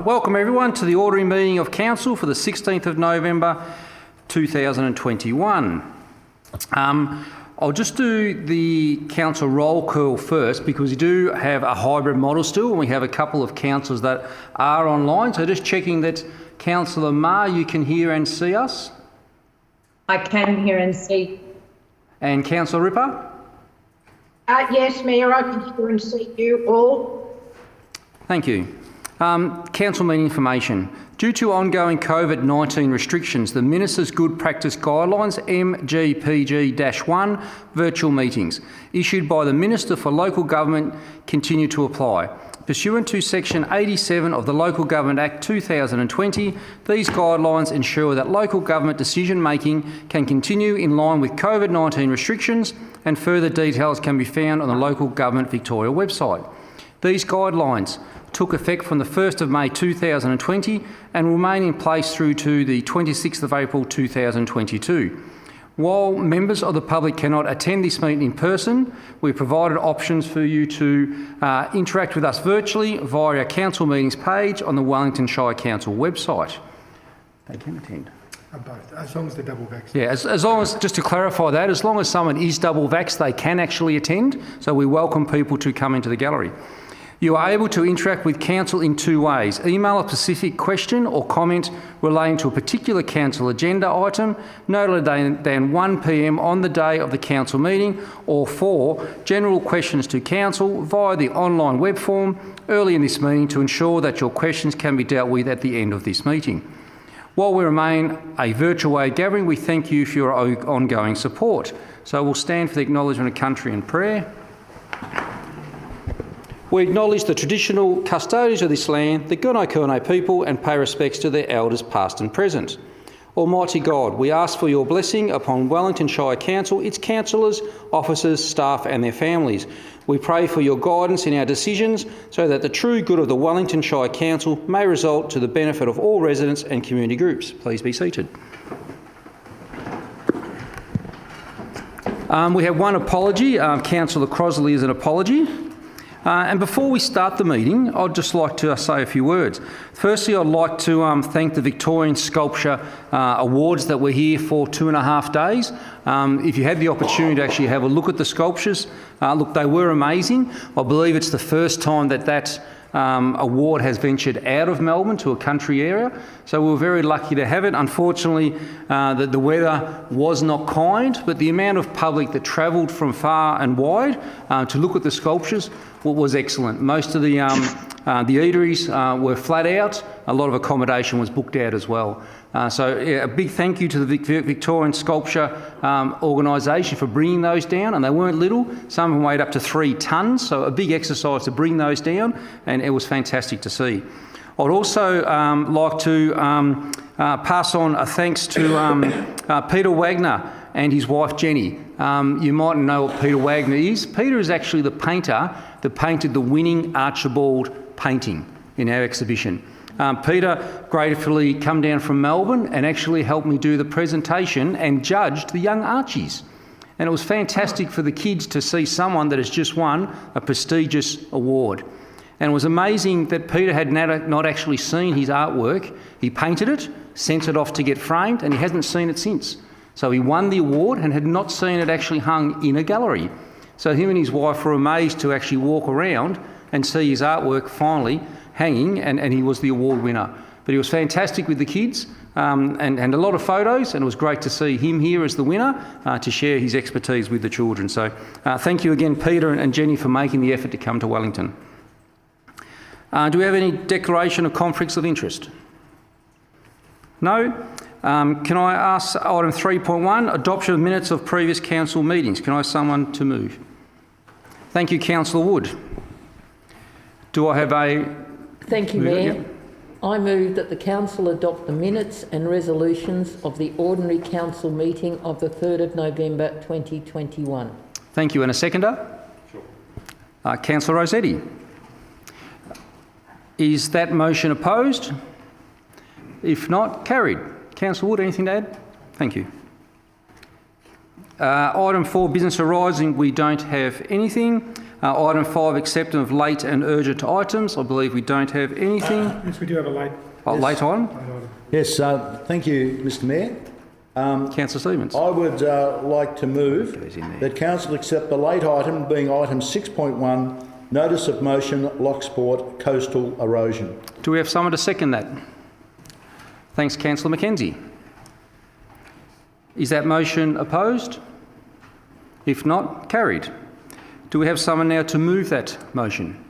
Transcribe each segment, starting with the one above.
Welcome everyone to the ordinary meeting of Council for the 16th of November 2021. I'll just do the council roll call first because we do have a hybrid model still and we have a couple of councillors that are online. So just checking that Councillor Ma, you can hear and see us. I can hear and see. And Councillor Ripper? Yes, Mayor, I can hear and see you all. Thank you. Council meeting information. Due to ongoing COVID-19 restrictions, the Minister's Good Practice Guidelines MGPG-1 virtual meetings issued by the Minister for Local Government continue to apply. Pursuant to Section 87 of the Local Government Act 2020, these guidelines ensure that local government decision-making can continue in line with COVID-19 restrictions, and further details can be found on the Local Government Victoria website. These guidelines took effect from the 1st of May 2020 and remain in place through to the 26th of April 2022. While members of the public cannot attend this meeting in person, we've provided options for you to interact with us virtually via our council meetings page on the Wellington Shire Council website. They can attend. Both, as long as they're double vaccinated. Yeah, as long as, just to clarify that, as long as someone is double vaxxed, they can actually attend. So we welcome people to come into the gallery. You are able to interact with Council in two ways. Email a specific question or comment relating to a particular Council agenda item no later than 1 p.m. on the day of the Council meeting, or 4, general questions to Council via the online web form early in this meeting to ensure that your questions can be dealt with at the end of this meeting. While we remain a virtual way of gathering, we thank you for your ongoing support. So we'll stand for the acknowledgement of country and prayer. We acknowledge the traditional custodians of this land, the Gunai people, and pay respects to their elders past and present. Almighty God, we ask for your blessing upon Wellington Shire Council, its councillors, officers, staff and their families. We pray for your guidance in our decisions so that the true good of the Wellington Shire Council may result to the benefit of all residents and community groups. Please be seated. We have one apology. Councillor Crosley is an apology. And before we start the meeting, I'd just like to say a few words. Firstly, I'd like to thank the Victorian Sculpture Awards that were here for 2.5 days. If you had the opportunity to actually have a look at the sculptures, look, they were amazing. I believe it's the first time that award has ventured out of Melbourne to a country area, so we were very lucky to have it. Unfortunately, the weather was not kind, but the amount of public that travelled from far and wide to look at the sculptures was excellent. Most of the eateries were flat out. A lot of accommodation was booked out as well. So yeah, a big thank you to the Victorian Sculpture organisation for bringing those down, and they weren't little. Some of them weighed up to 3 tonnes, so a big exercise to bring those down, and it was fantastic to see. I'd also like to pass on a thanks to Peter Wagner and his wife Jenny. You might know what Peter Wagner is. Peter is actually the painter that painted the winning Archibald painting in our exhibition. Peter gratefully come down from Melbourne and actually helped me do the presentation and judged the young Archies. And it was fantastic for the kids to see someone that has just won a prestigious award. And it was amazing that Peter had not actually seen his artwork. He painted it, sent it off to get framed, and he hasn't seen it since. So he won the award and had not seen it actually hung in a gallery. So him and his wife were amazed to actually walk around and see his artwork finally hanging, and he was the award winner. But he was fantastic with the kids and a lot of photos, and it was great to see him here as the winner to share his expertise with the children. So thank you again, Peter and Jenny, for making the effort to come to Wellington. Do we have any declaration of conflicts of interest? No? Can I ask item 3.1, adoption of minutes of previous council meetings? Can I ask someone to move? Thank you, Councillor Wood. Do I have a... Thank you, Mayor. Yep. I move that the Council adopt the minutes and resolutions of the ordinary council meeting of the 3rd of November 2021. Thank you. And a seconder? Sure. Councillor Rossetti. Is that motion opposed? If not, carried. Councillor Wood, anything to add? Thank you. Item 4, business arising, we don't have anything. Item 5, acceptance of late and urgent items. I believe we don't have anything. Yes, we do have a late. Late on. Yes, thank you, Mr Mayor. Councillor Stevens. I would like to move that Council accept the late item, being item 6.1, notice of motion, Locksport coastal erosion. Do we have someone to second that? Thanks, Councillor Mackenzie. Is that motion opposed? If not, carried. Do we have someone now to move that motion?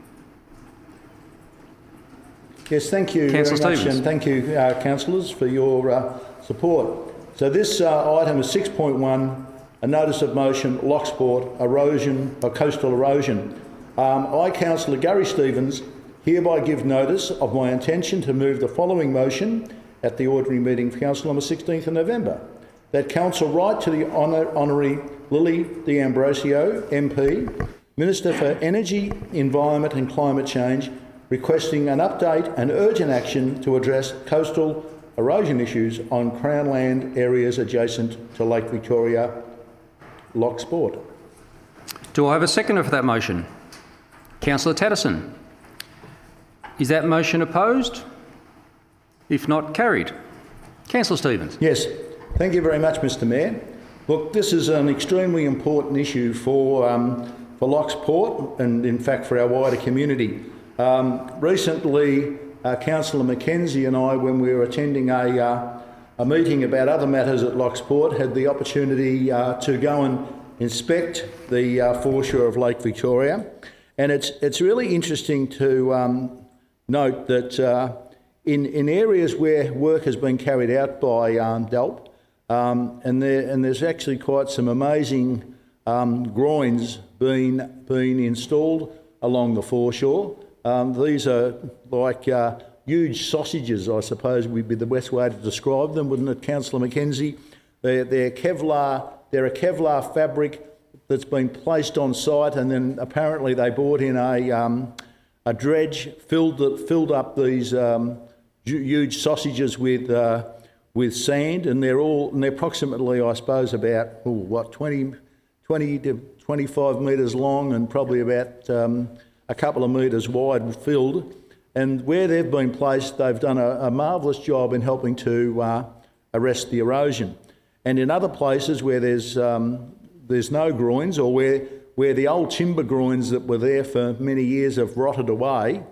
Yes, thank you very Councillor much, Stevens. and thank you, councillors, for your support. So this item is 6.1, a notice of motion, Locksport erosion, or coastal erosion. I, Councillor Gary Stevens, hereby give notice of my intention to move the following motion at the ordinary meeting of Council on the 16th of November. That Council write to the Honourary Lily D'Ambrosio, MP, Minister for Energy, Environment and Climate Change, requesting an update and urgent action to address coastal erosion issues on Crown land areas adjacent to Lake Victoria, Locksport. Do I have a seconder for that motion? Councillor Tatterson. Is that motion opposed? If not, carried. Councillor Stevens. Yes, thank you very much, Mr Mayor. Look, this is an extremely important issue for Locksport and, in fact, for our wider community. Recently, Councillor Mackenzie and I, when we were attending a meeting about other matters at Locksport, had the opportunity to go and inspect the foreshore of Lake Victoria. And it's really interesting to note that in areas where work has been carried out by DELP, and there's actually quite some amazing groins being installed along the foreshore. These are like huge sausages, I suppose would be the best way to describe them, wouldn't it, Councillor Mackenzie? They're Kevlar. They're a Kevlar fabric that's been placed on site, and then apparently they brought in a dredge, filled up these huge sausages with sand, and they're approximately, I suppose, about 20 to 25 metres long and probably about a couple of metres wide filled. And where they've been placed, they've done a marvellous job in helping to arrest the erosion. And in other places where there's no groins, or where the old timber groins that were there for many years have rotted away,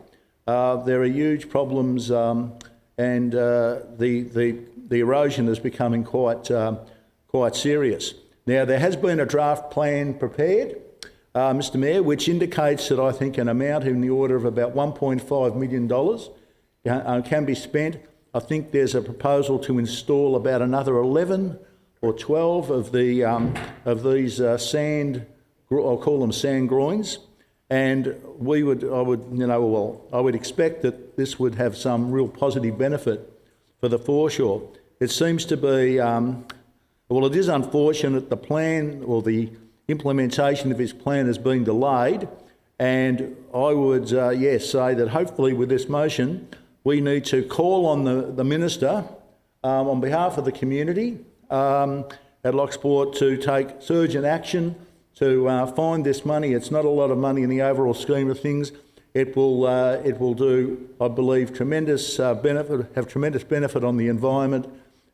there are huge problems, and the erosion is becoming quite serious. Now, there has been a draft plan prepared, Mr Mayor, which indicates that I think an amount in the order of about $1.5 million can be spent. I think there's a proposal to install about another 11 or 12 of these sand, I'll call them sand groins, and I would expect that this would have some real positive benefit for the foreshore. It seems to be, it is unfortunate the plan or the implementation of his plan has been delayed, and I would, say that hopefully with this motion we need to call on the Minister on behalf of the community at Locksport to take urgent action to find this money. It's not a lot of money in the overall scheme of things. It will do, I believe, tremendous benefit on the environment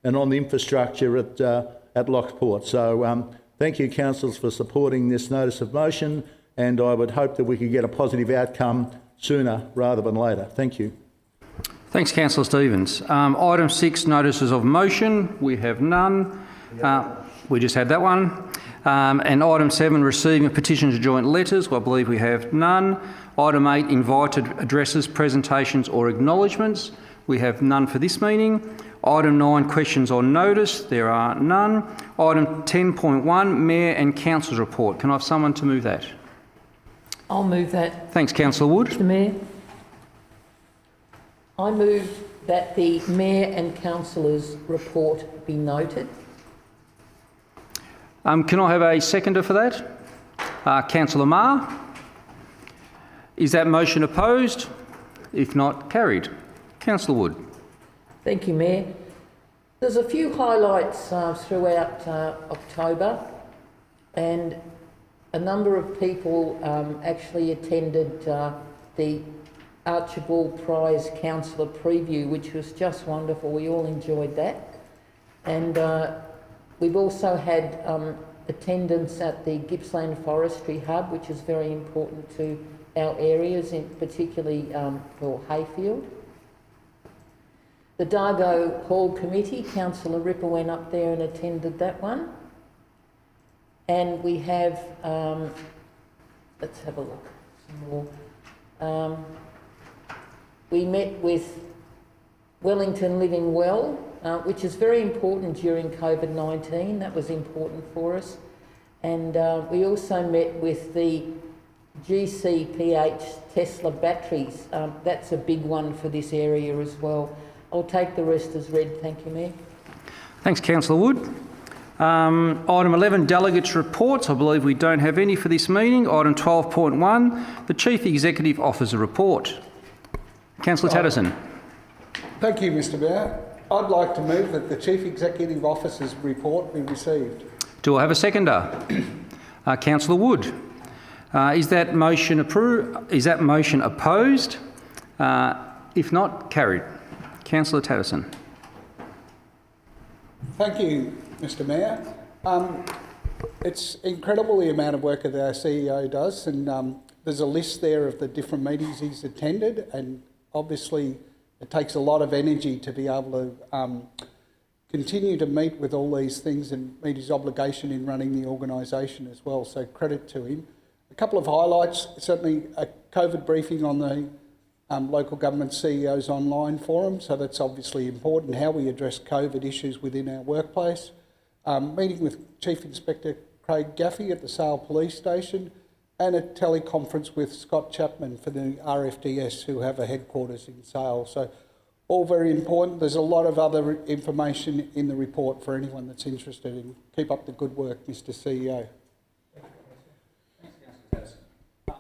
and on the infrastructure at Locksport. So thank you, councillors, for supporting this notice of motion, and I would hope that we could get a positive outcome sooner rather than later. Thank you. Thanks, Councillor Stevens. Item 6, notices of motion. We have none. We just had that one. And item 7, receiving of petitions or joint letters. Well, I believe we have none. Item 8, invited addresses, presentations or acknowledgements. We have none for this meeting. Item 9, questions on notice. There are none. Item 10.1, Mayor and Council's report. Can I have someone to move that? I'll move that. Thanks, Councillor Wood. Mr Mayor, I move that the Mayor and Councillors' report be noted. Can I have a seconder for that? Councillor Marr. Is that motion opposed? If not, carried. Councillor Wood. Thank you, Mayor. There's a few highlights throughout October. and a number of people actually attended the Archibald Prize Councillor Preview, which was just wonderful. We all enjoyed that. And we've also had attendance at the Gippsland Forestry Hub, which is very important to our areas, particularly for Hayfield. The Dargo Hall Committee, Councillor Ripper went up there and attended that one. And we have, let's have a look, some more. We met with Wellington Living Well, which is very important during COVID-19. That was important for us. And we also met with the GCPH Tesla batteries. That's a big one for this area as well. I'll take the rest as read. Thank you, Mayor. Thanks, Councillor Wood. Item 11, Delegates Reports. I believe we don't have any for this meeting. Item 12.1, the Chief Executive offers a report. Councillor Tatterson. Thank you, Mr Mayor. I'd like to move that the Chief Executive Officer's report be received. Do I have a seconder? Councillor Wood. Is that motion approved? Is that motion opposed? If not, carried. Councillor Tatterson. Thank you, Mr Mayor. It's incredible the amount of work that our CEO does, and there's a list there of the different meetings he's attended, and obviously it takes a lot of energy to be able to continue to meet with all these things and meet his obligation in running the organisation as well, so credit to him. A couple of highlights, certainly a COVID briefing on the local government CEOs online forum, so that's obviously important, how we address COVID issues within our workplace. Meeting with Chief Inspector Craig Gaffey at the Sale Police Station, and a teleconference with Scott Chapman for the RFDS, who have a headquarters in Sale. So all very important. There's a lot of other information in the report for anyone that's interested in. Keep up the good work, Mr CEO. Thanks, Councillor Tatterson.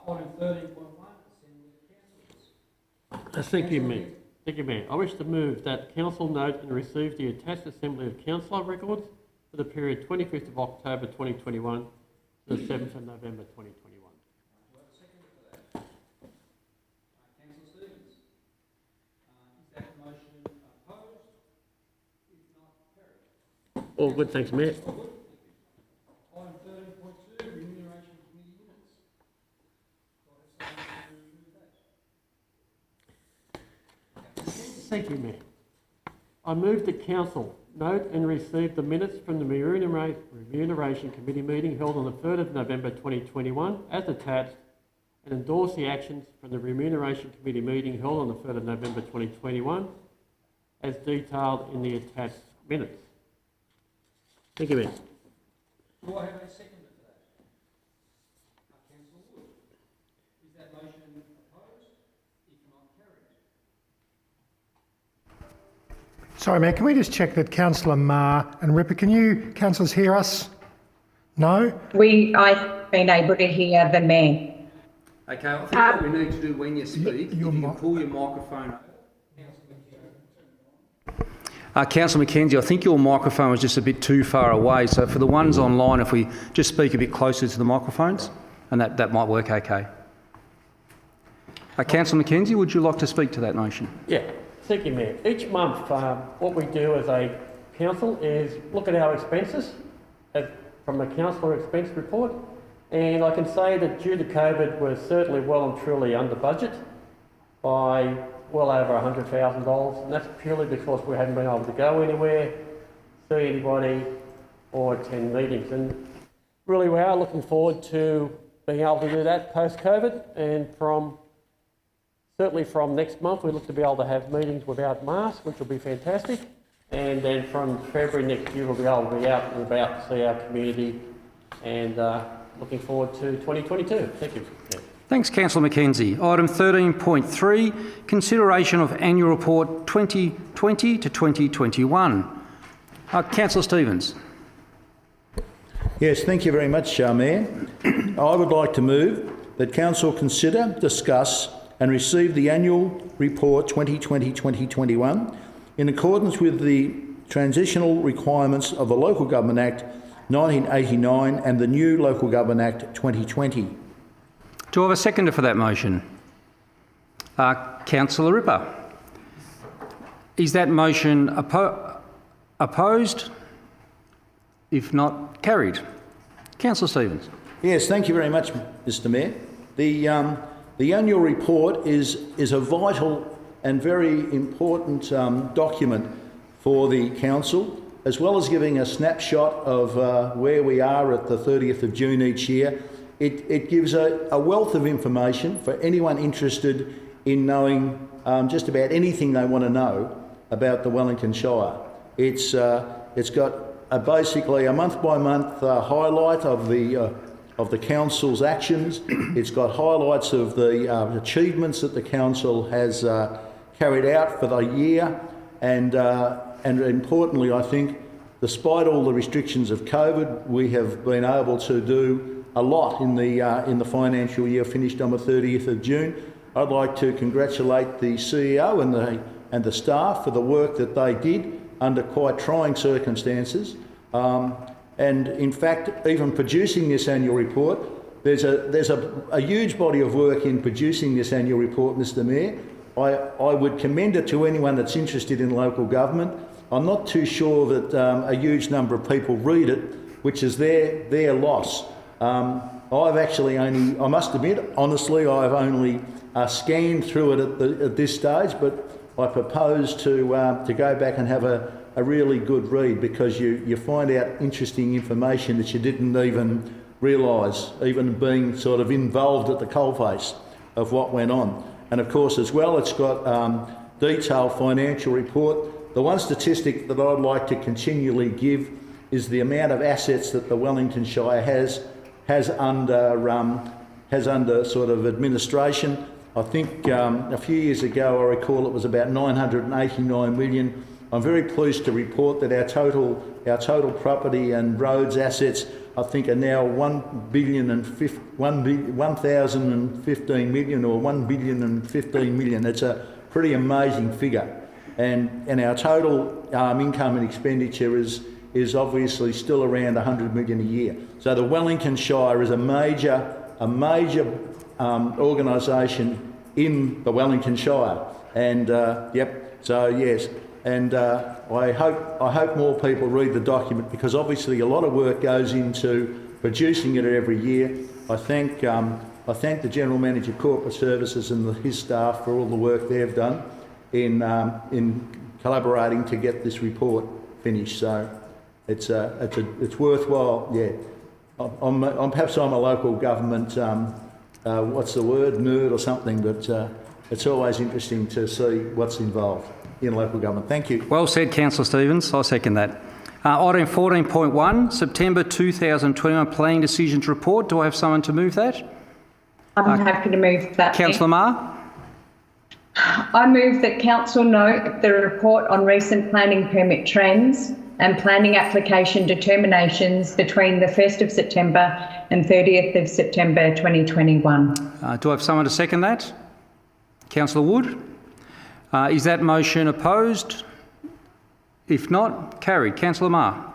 Item 13.1, Thank you, Mayor. Thank you, Mayor. I wish to move that Council note and receive the attached Assembly of Councillor records for the period 25th of October 2021 to the 7th of November 2021. Councillor Stevens. Is that motion opposed? If not, carried. All good, thanks, Mayor. Item 13.2, Remuneration Committee minutes. Do I have someone to move that? Thank you, Mayor. I move the Council note and receive the minutes from the Remuneration Committee meeting held on the 3rd of November 2021 as attached, and endorse the actions from the Remuneration Committee meeting held on the 3rd of November 2021 as detailed in the attached minutes. Thank you, Mayor. Do I have a seconder for that? Councillor Wood. Is that motion opposed? If not, carried. Sorry, Mayor, can we just check that Councillor Ma and Ripper, can you, councillors, hear us? No? I've been able to hear the Mayor. Okay, I think what we need to do when you speak, if you can pull your microphone over. Councillor Mackenzie, I think your microphone was just a bit too far away, so for the ones online, if we just speak a bit closer to the microphones, and that might work okay. Councillor Mackenzie, would you like to speak to that motion? Yeah, thank you, Mayor. Each month, what we do as a council is look at our expenses from the councillor expense report, and I can say that due to COVID, we're certainly well and truly under budget by well over $100,000, and that's purely because we haven't been able to go anywhere, see anybody, or attend meetings. And really, we are looking forward to being able to do that post-COVID, and certainly from next month, we look to be able to have meetings without masks, which will be fantastic. And then from February next year, we'll be able to be out and about to see our community, and looking forward to 2022. Thank you. Yeah. Thanks, Councillor Mackenzie. Item 13.3, consideration of annual report 2020 to 2021. Councillor Stevens. Yes, thank you very much, Mayor. I would like to move that Council consider, discuss and receive the annual report 2020-2021 in accordance with the transitional requirements of the Local Government Act 1989 and the new Local Government Act 2020. Do I have a seconder for that motion? Councillor Ripper. Is that motion opposed? If not, carried. Councillor Stevens. Yes, thank you very much, Mr Mayor. The annual report is a vital and very important document for the council, as well as giving a snapshot of where we are at the 30th of June each year. It gives a wealth of information for anyone interested in knowing just about anything they want to know about the Wellington Shire. It's got basically a month-by-month highlight of the council's actions. It's got highlights of the achievements that the council has carried out for the year, and importantly, I think, despite all the restrictions of COVID, we have been able to do a lot in the financial year finished on the 30th of June. I'd like to congratulate the CEO and the staff for the work that they did under quite trying circumstances. And in fact, even producing this annual report, there's a huge body of work in producing this annual report, Mr Mayor. I would commend it to anyone that's interested in local government. I'm not too sure that a huge number of people read it, which is their loss. I've actually only, I must admit, honestly, I've only scanned through it at this stage, but I propose to go back and have a really good read, because you find out interesting information that you didn't even realise, even being sort of involved at the coalface of what went on. And of course, as well, it's got detailed financial report. The one statistic that I'd like to continually give is the amount of assets that the Wellington Shire has under sort of administration. I think a few years ago, I recall it was about 989 million. I'm very pleased to report that our total property and roads assets, I think, are now 1,015 million or 1,015 million. It's a pretty amazing figure, and our total income and expenditure is obviously still around 100 million a year. So the Wellington Shire is a major organisation in the Wellington Shire, and yep. So yes. And I hope more people read the document, because obviously a lot of work goes into producing it every year. I thank the General Manager Corporate Services and his staff for all the work they've done in collaborating to get this report finished. So it's worthwhile. Yeah, perhaps I'm a local government what's the word, nerd or something, but it's always interesting to see what's involved in local government. Thank you. Well said, Councillor Stevens. I'll second that. Item 14.1, September 2021 Planning Decisions Report. Do I have someone to move that? I'm happy to move that. Councillor Marr? I move that Council note the report on recent planning permit trends and planning application determinations between the 1st of September and 30th of September 2021. Do I have someone to second that? Councillor Wood? Is that motion opposed? If not, carried. Councillor Marr.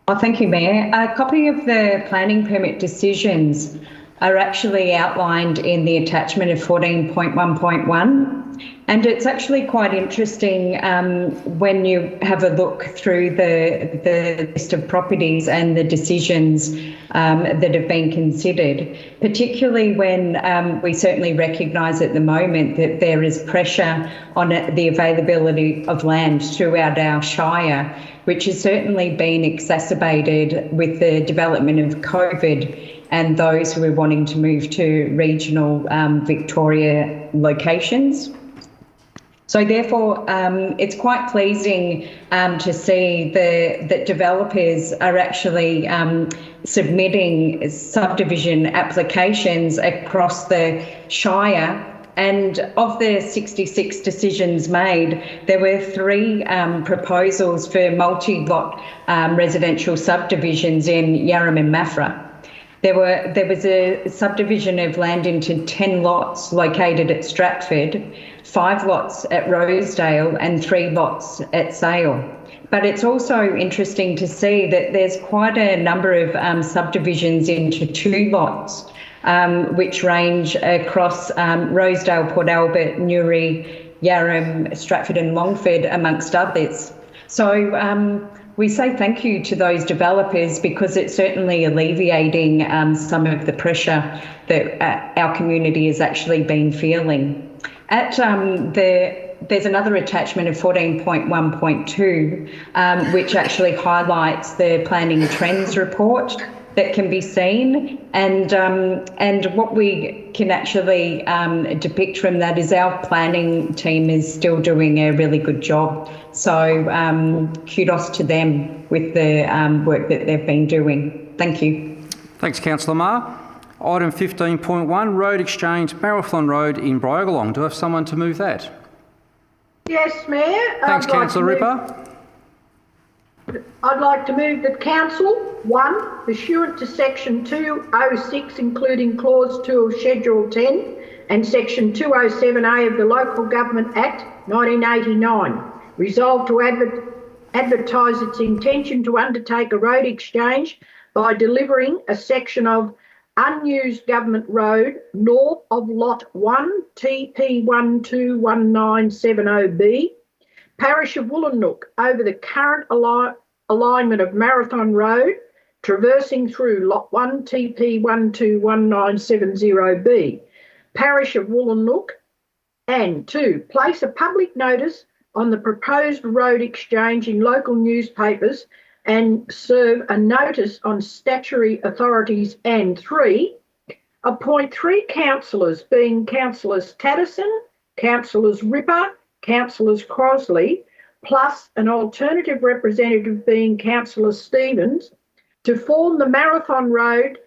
Oh, thank you, Mayor. A copy of the planning permit decisions are actually outlined in the attachment of 14.1.1. And it's actually quite interesting when you have a look through the list of properties and the decisions that have been considered, particularly when we certainly recognise at the moment that there is pressure on the availability of land throughout our Shire, which has certainly been exacerbated with the development of COVID and those who are wanting to move to regional Victoria locations. So therefore, it's quite pleasing to see that developers are actually submitting subdivision applications across the Shire. And of the 66 decisions made, there were 3 proposals for multi-lot residential subdivisions in Yarram and Maffra. There was a subdivision of land into 10 lots located at Stratford, 5 lots at Rosedale and 3 lots at Sale. But it's also interesting to see that there's quite a number of subdivisions into 2 lots, which range across Rosedale, Port Albert, Newry, Yarram, Stratford and Longford, amongst others. So we say thank you to those developers because it's certainly alleviating some of the pressure that our community has actually been feeling. At there's another attachment of 14.1.2, which actually highlights the Planning Trends Report that can be seen, and what we can actually depict from that is our planning team is still doing a really good job. So kudos to them with the work that they've been doing. Thank you. Thanks, Councillor Marr. Item 15.1, Road Exchange, Marathon Road in Briagolong. Do I have someone to move that? Yes, Mayor. Thanks, Councillor Ripper. I'd like to move that Council 1, pursuant to Section 206, including Clause 2 of Schedule 10 and Section 207A of the Local Government Act 1989, resolve to advertise its intention to undertake a road exchange by delivering a section of unused government road north of Lot 1 TP121970B, Parish of Wollongong, over the current alignment of Marathon Road, traversing through Lot 1 TP121970B, Parish of Wollongong, and 2, place a public notice on the proposed road exchange in local newspapers and serve a notice on statutory authorities, and 3, appoint 3 councillors, being Councillors Taddison, Councillors Ripper, Councillors Crosley, plus an alternative representative being Councillor Stevens, to form the Marathon Road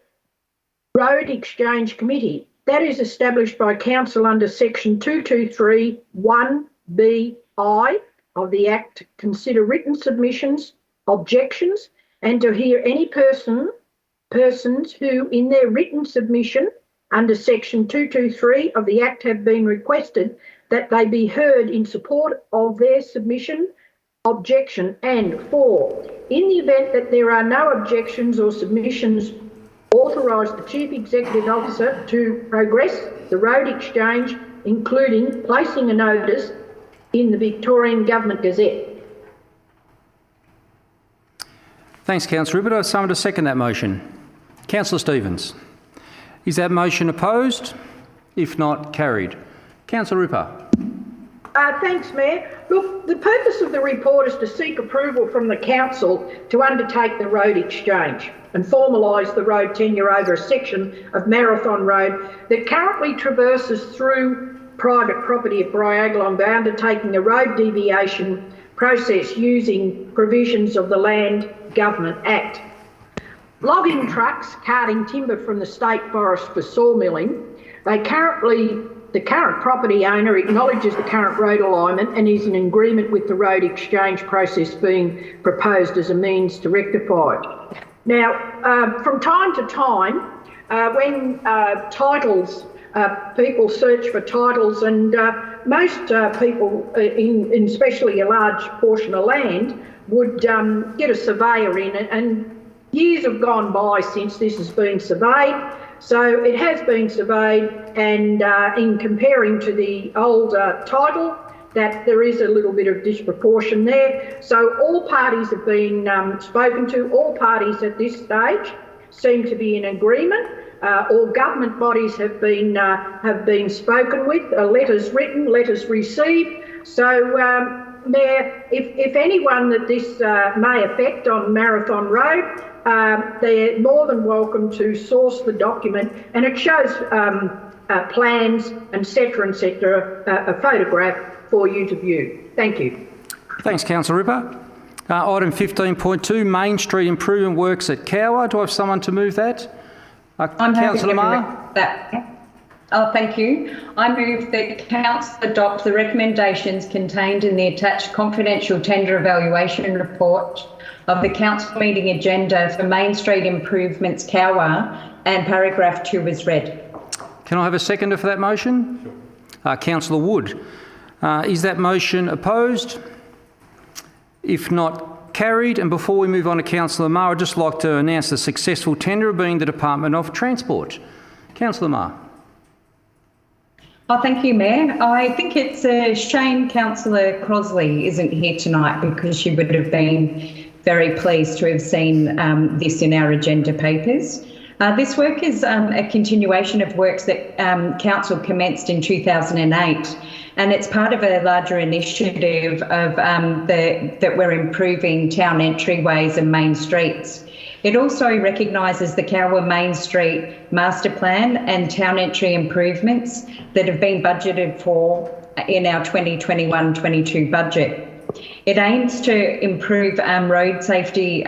Exchange Committee. That is established by Council under Section 223(1)(bi) of the Act to consider written submissions, objections, and to hear any persons who in their written submission under Section 223 of the Act have been requested that they be heard in support of their submission, objection, and 4, in the event that there are no objections or submissions, authorise the Chief Executive Officer to progress the road exchange, including placing a notice in the Victorian Government Gazette. Thanks, Councillor Ripper. I have someone to second that motion. Councillor Stevens. Is that motion opposed? If not, carried. Councillor Ripper. Thanks, Mayor. Look, the purpose of the report is to seek approval from the Council to undertake the road exchange and formalise the road tenure over a section of Marathon Road that currently traverses through private property at Briagolong by undertaking a road deviation process using provisions of the Land Government Act. Logging trucks carting timber from the state forest for sawmilling, the current property owner acknowledges the current road alignment and is in agreement with the road exchange process being proposed as a means to rectify it. Now, from time to time, when titles, people search for titles, and most people, in especially a large portion of land, would get a surveyor in, and years have gone by since this has been surveyed. So it has been surveyed, and in comparing to the old title, that there is a little bit of disproportion there. So all parties have been spoken to. All parties at this stage seem to be in agreement. All government bodies have been spoken with, letters written, letters received. So, Mayor, if anyone that this may affect on Marathon Road, they're more than welcome to source the document, and it shows plans, etc., a photograph for you to view. Thank you. Thanks, Councillor Ripper. Item 15.2, Main Street improvement works at Cowwarr. Do I have someone to move that? I'm happy to Councillor Marr. that. Oh, thank you. I move that Council adopt the recommendations contained in the attached confidential tender evaluation report of the Council meeting agenda for Main Street improvements Cowwarr, and paragraph 2 is read. Can I have a seconder for that motion? Sure. Councillor Wood. Is that motion opposed? If not, carried. And before we move on to Councillor Marr, I'd just like to announce the successful tenderer being the Department of Transport. Councillor Marr. Oh, thank you, Mayor. I think it's a shame Councillor Crosley isn't here tonight, because she would have been very pleased to have seen this in our agenda papers. This work is a continuation of works that Council commenced in 2008, and it's part of a larger initiative of that we're improving town entryways and main streets. It also recognises the Cowwarr Main Street Master Plan and town entry improvements that have been budgeted for in our 2021-22 budget. It aims to improve road safety,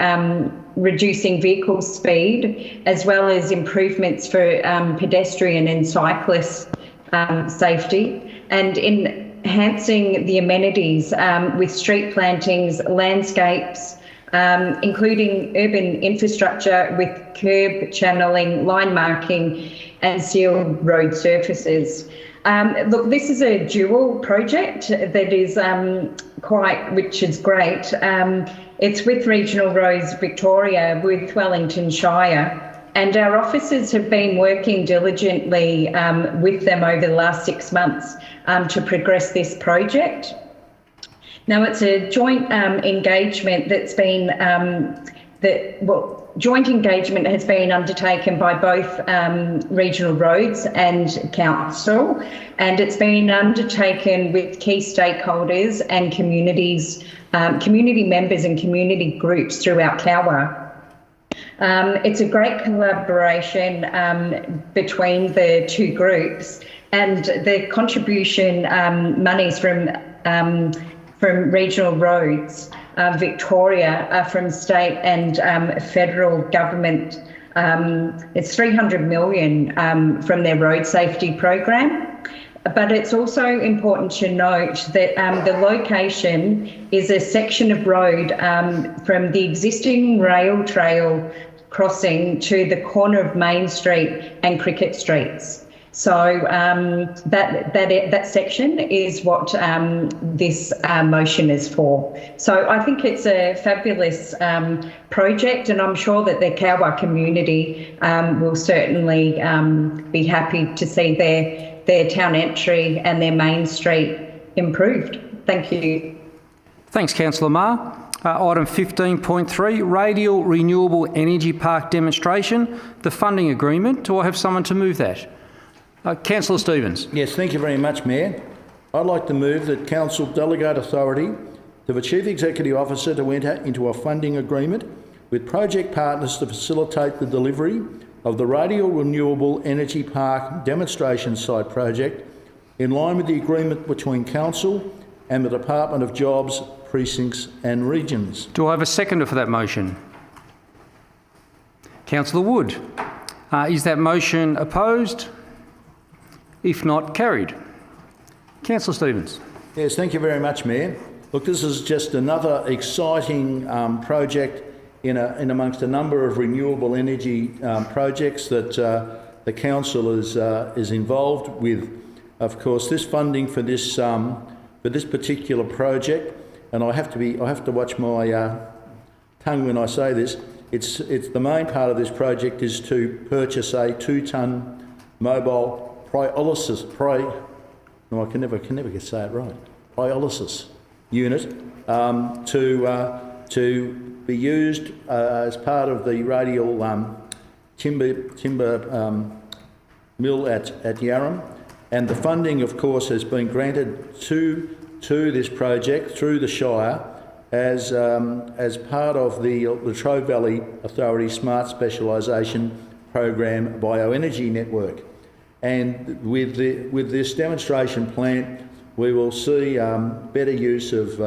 reducing vehicle speed, as well as improvements for pedestrian and cyclist safety, and enhancing the amenities with street plantings, landscapes, including urban infrastructure with curb channeling, line marking and sealed road surfaces. Look, this is a dual project that is which is great. It's with Regional Roads Victoria, with Wellington Shire, and our officers have been working diligently with them over the last 6 months to progress this project. Now, it's a joint engagement that's been joint engagement has been undertaken by both Regional Roads and Council, and it's been undertaken with key stakeholders and communities, community members and community groups throughout Cowwarr. It's a great collaboration between the two groups, and the contribution monies from Regional Roads Victoria from state and federal government. It's 300 million from their road safety program. But it's also important to note that the location is a section of road from the existing rail trail crossing to the corner of Main Street and Cricket Streets. So that section is what this motion is for. So I think it's a fabulous project, and I'm sure that the Cowwarr community will certainly be happy to see their town entry and their main street improved. Thank you. Thanks, Councillor Marr. Item 15.3, Radial Renewable Energy Park Demonstration, the funding agreement. Do I have someone to move that? Councillor Stevens. Yes, thank you very much, Mayor. I'd like to move that Council delegate authority to the Chief Executive Officer to enter into a funding agreement with project partners to facilitate the delivery of the Radial Renewable Energy Park Demonstration Site project in line with the agreement between Council and the Department of Jobs, Precincts and Regions. Do I have a seconder for that motion? Councillor Wood. Is that motion opposed? If not, carried. Councillor Stevens. Yes, thank you very much, Mayor. Look, this is just another exciting project in amongst a number of renewable energy projects that the Council is involved with. Of course, this funding for this particular project, and I have to watch my tongue when I say this. It's the main part of this project is to purchase a 2-tonne mobile pyrolysis unit to be used as part of the Radial timber mill at Yarram, and the funding, of course, has been granted to this project through the Shire as part of the Latrobe Valley Authority Smart Specialisation Program Bioenergy Network. And with this demonstration plant, we will see better use of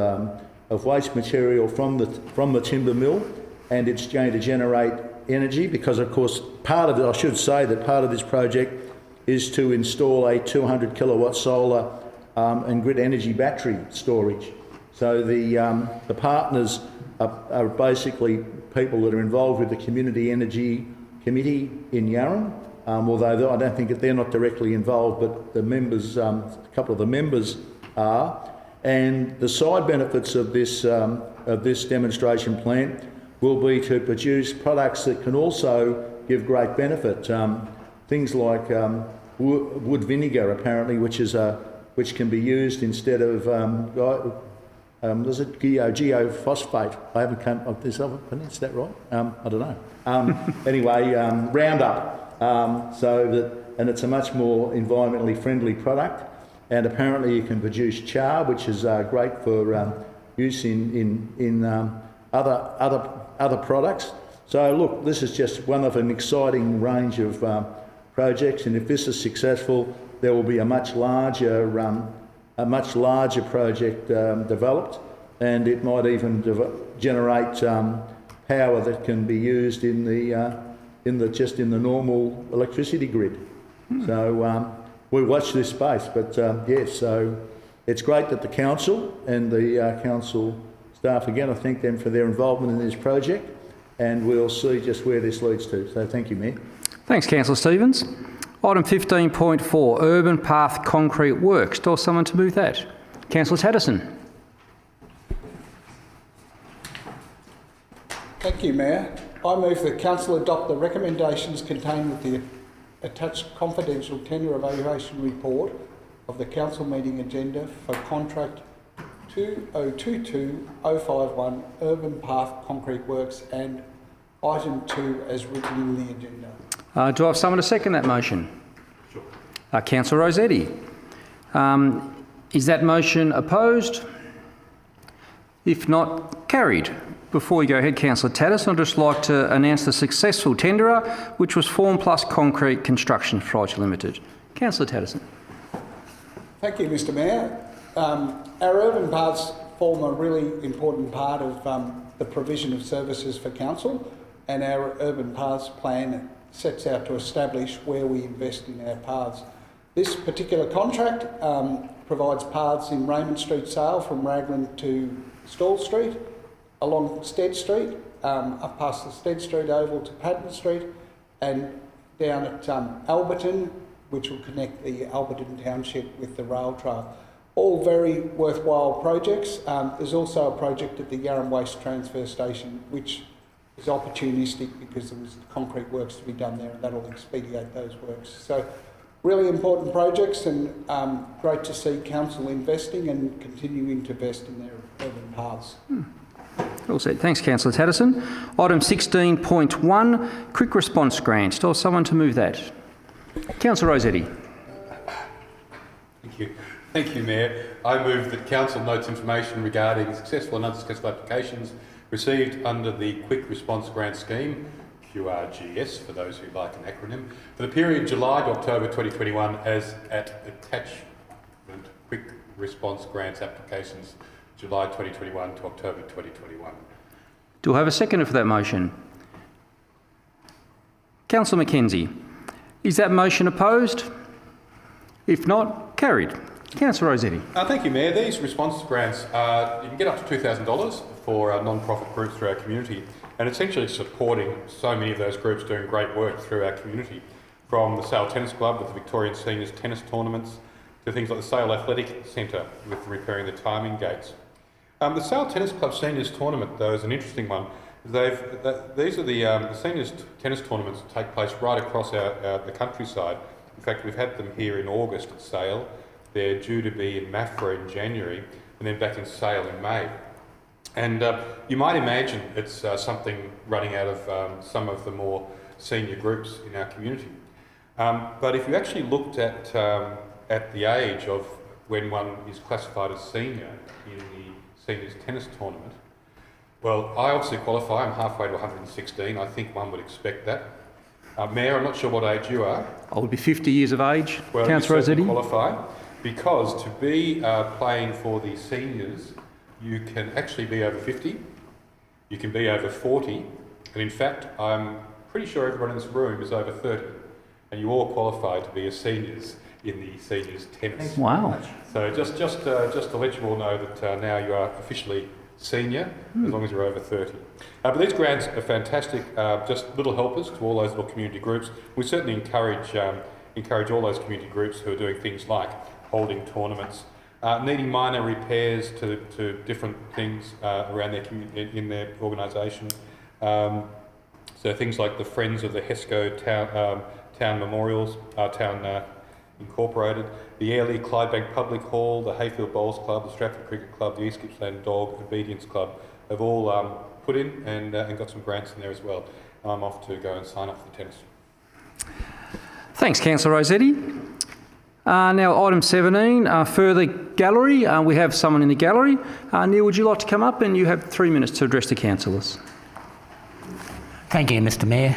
waste material from the timber mill, and it's going to generate energy because, of course, part of this project is to install a 200 kilowatt solar and grid energy battery storage. So the partners are basically people that are involved with the Community Energy Committee in Yarram. Although I don't think that they're not directly involved, but the members, a couple of the members are, And the side benefits of this demonstration plant will be to produce products that can also give great benefit. Things like wood vinegar, apparently, which can be used instead of geophosphate. I haven't come up this other. Is that right? I don't know. Anyway, Roundup. And it's a much more environmentally friendly product. And apparently, you can produce char, which is great for use in other products. So look, this is just one of an exciting range of projects, and if this is successful, there will be a much larger project developed, and it might even generate power that can be used in the normal electricity grid. So we watch this space, but yes, so it's great that the council and the council staff, again, I thank them for their involvement in this project, and we'll see just where this leads to. So thank you, Mayor. Thanks, Councillor Stevens. Item 15.4, Urban Path Concrete Works. Do I have someone to move that? Councillor Tatterson. Thank you, Mayor. I move that Council adopt the recommendations contained with the attached confidential tenure evaluation report of the Council meeting agenda for contract 2022-051 Urban Path Concrete Works and item 2 as written in the agenda. Do I have someone to second that motion? Sure. Councillor Rossetti. Is that motion opposed? If not, carried. Before we go ahead, Councillor Tatterson, I'd just like to announce the successful tenderer, which was Form Plus Concrete Construction Pty Limited. Councillor Tatterson. Thank you, Mr Mayor. Our urban paths form a really important part of the provision of services for council, and our urban paths plan sets out to establish where we invest in our paths. This particular contract provides paths in Raymond Street Sale from Raglan to Stall Street, along Stead Street, up past the Stead Street Oval to Patton Street, and down at Alberton, which will connect the Alberton Township with the rail trail. All very worthwhile projects. There's also a project at the Yarram Waste Transfer Station, which is opportunistic because there was concrete works to be done there, and that'll expedite those works. So really important projects, and great to see council investing and continuing to invest in their urban paths. All said. Thanks, Councillor Tatterson. Item 16.1, Quick Response Grant. Do I have someone to move that? Councillor Rossetti. Thank you. Thank you, Mayor. I move that Council notes information regarding successful and unsuccessful applications received under the Quick Response Grant Scheme, QRGS for those who like an acronym, for the period July to October 2021 as at attachment Quick Response Grants applications July 2021 to October 2021. Do I have a seconder for that motion? Councillor Mackenzie. Is that motion opposed? If not, carried. Councillor Rossetti. Thank you, Mayor. These response grants, you can get up to $2,000 for non-profit groups through our community, and essentially supporting so many of those groups doing great work through our community, from the Sale Tennis Club with the Victorian Seniors tennis tournaments to things like the Sale Athletic Centre with repairing the timing gates. The Sale Tennis Club Seniors Tournament, though, is an interesting one. These are the seniors tennis tournaments that take place right across the countryside. In fact, we've had them here in August at Sale. They're due to be in Maffra in January, and then back in Sale in May. And you might imagine it's something running out of some of the more senior groups in our community. But if you actually looked at the age of when one is classified as senior in the seniors tennis tournament, well, I obviously qualify. I'm halfway to 116. I think one would expect that. Mayor, I'm not sure what age you are. I would be 50 years of age. Well, Councillor Rossetti. Qualify, because to be playing for the seniors, you can actually be over 50, you can be over 40, and in fact, I'm pretty sure everyone in this room is over 30, and you all qualify to be as seniors in the seniors tennis. Wow. So just to let you all know that now you are officially senior, as long as you're over 30. But these grants are fantastic, just little helpers to all those little community groups. We certainly encourage all those community groups who are doing things like holding tournaments, needing minor repairs to different things around their in their organisation. So things like the Friends of the Hesco Town Memorials, Town Incorporated, the Airlie Clydebank Public Hall, the Hayfield Bowls Club, the Stratford Cricket Club, the East Gippsland Dog Obedience Club have all put in and got some grants in there as well. I'm off to go and sign up for the tennis. Thanks, Councillor Rossetti. Now, item 17, further gallery. We have someone in the gallery. Neil, would you like to come up? And you have 3 minutes to address the councillors. Thank you, Mr Mayor.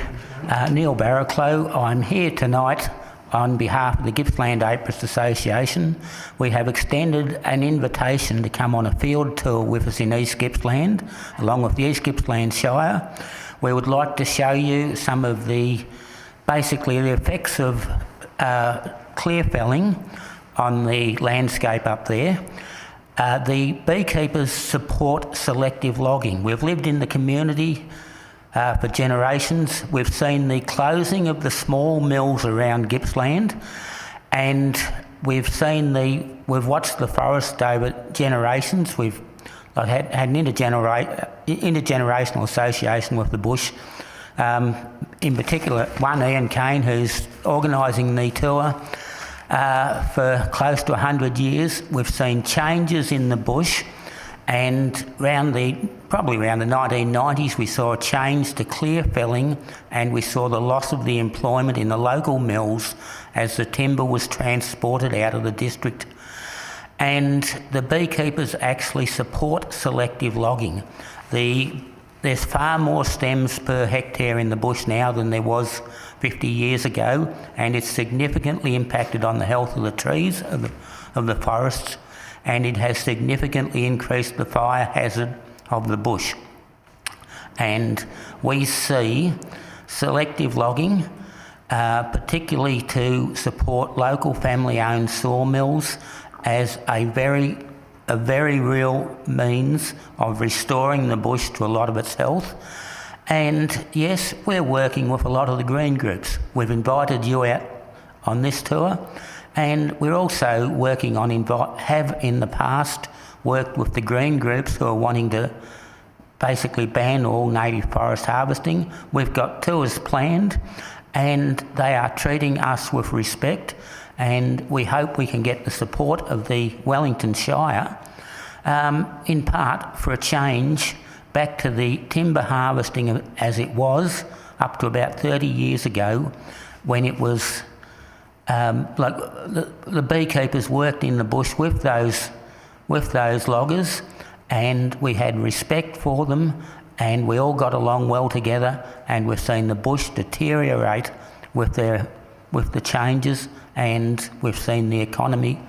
Neil Barraclough. I'm here tonight on behalf of the Gippsland Apiarist Association. We have extended an invitation to come on a field tour with us in East Gippsland, along with the East Gippsland Shire. We would like to show you some of basically the effects of clear felling on the landscape up there. The beekeepers support selective logging. We've lived in the community for generations. We've seen the closing of the small mills around Gippsland, and we've watched the forest over generations. We've had an intergenerational association with the bush. In particular, one Ian Kane, who's organising the tour for close to 100 years. We've seen changes in the bush, and probably around the 1990s we saw a change to clear felling, and we saw the loss of the employment in the local mills as the timber was transported out of the district. And the beekeepers actually support selective logging. There's far more stems per hectare in the bush now than there was 50 years ago, and it's significantly impacted on the health of the trees of the forests, and it has significantly increased the fire hazard of the bush. And we see selective logging, particularly to support local family-owned sawmills, as a very real means of restoring the bush to a lot of its health. And yes, we're working with a lot of the green groups. We've invited you out on this tour, and we're also working on, have in the past worked with the green groups who are wanting to basically ban all native forest harvesting. We've got tours planned, and they are treating us with respect, and we hope we can get the support of the Wellington Shire, in part for a change back to the timber harvesting as it was up to about 30 years ago, when it was like the beekeepers worked in the bush with those loggers, and we had respect for them, and we all got along well together, and we've seen the bush deteriorate with the changes, and we've seen the economy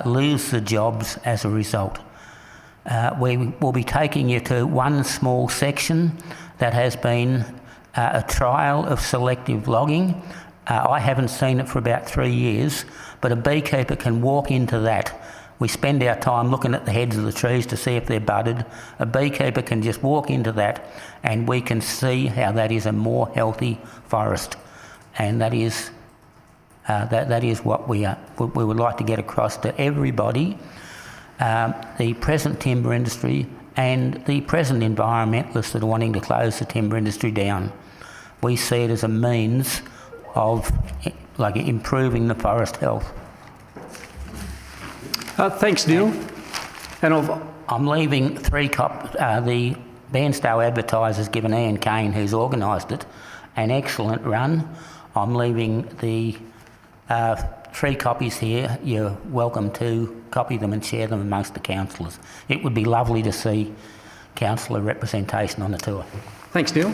lose the jobs as a result. We will be taking you to one small section that has been a trial of selective logging. I haven't seen it for about 3 years, but a beekeeper can walk into that. We spend our time looking at the heads of the trees to see if they're budded. A beekeeper can just walk into that, and we can see how that is a more healthy forest. And that is what we would like to get across to everybody, the present timber industry and the present environmentalists that are wanting to close the timber industry down. We see it as a means of improving the forest health. Thanks, Neil. And I'm leaving the Bairnstow Advertiser's given Ian Kane, who's organised it, an excellent run. I'm leaving the 3 copies here. You're welcome to copy them and share them amongst the councillors. It would be lovely to see councillor representation on the tour. Thanks, Neil.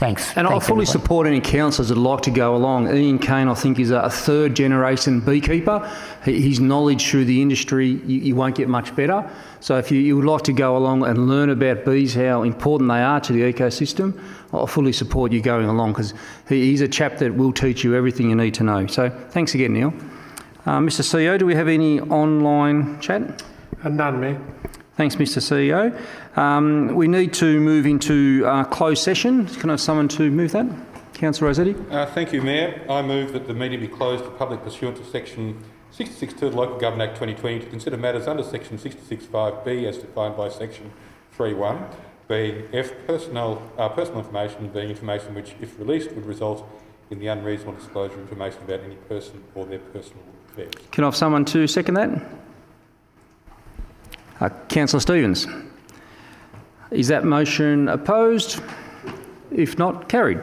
Thanks. And I fully support any councillors that like to go along. Ian Kane, I think, is a third-generation beekeeper. His knowledge through the industry, you won't get much better. So if you would like to go along and learn about bees, how important they are to the ecosystem, I fully support you going along, because he's a chap that will teach you everything you need to know. So thanks again, Neil. Mr CEO, do we have any online chat? None, Mayor. Thanks, Mr CEO. We need to move into closed session. Can I have someone to move that? Councillor Rossetti. Thank you, Mayor. I move that the meeting be closed to public pursuant to Section 66(2) of the Local Government Act 2020 to consider matters under Section 66(5)(b) as defined by Section 3(1), being F, personal information, being information which, if released, would result in the unreasonable disclosure of information about any person or their personal affairs. Can I have someone to second that? Councillor Stevens. Is that motion opposed? If not, carried.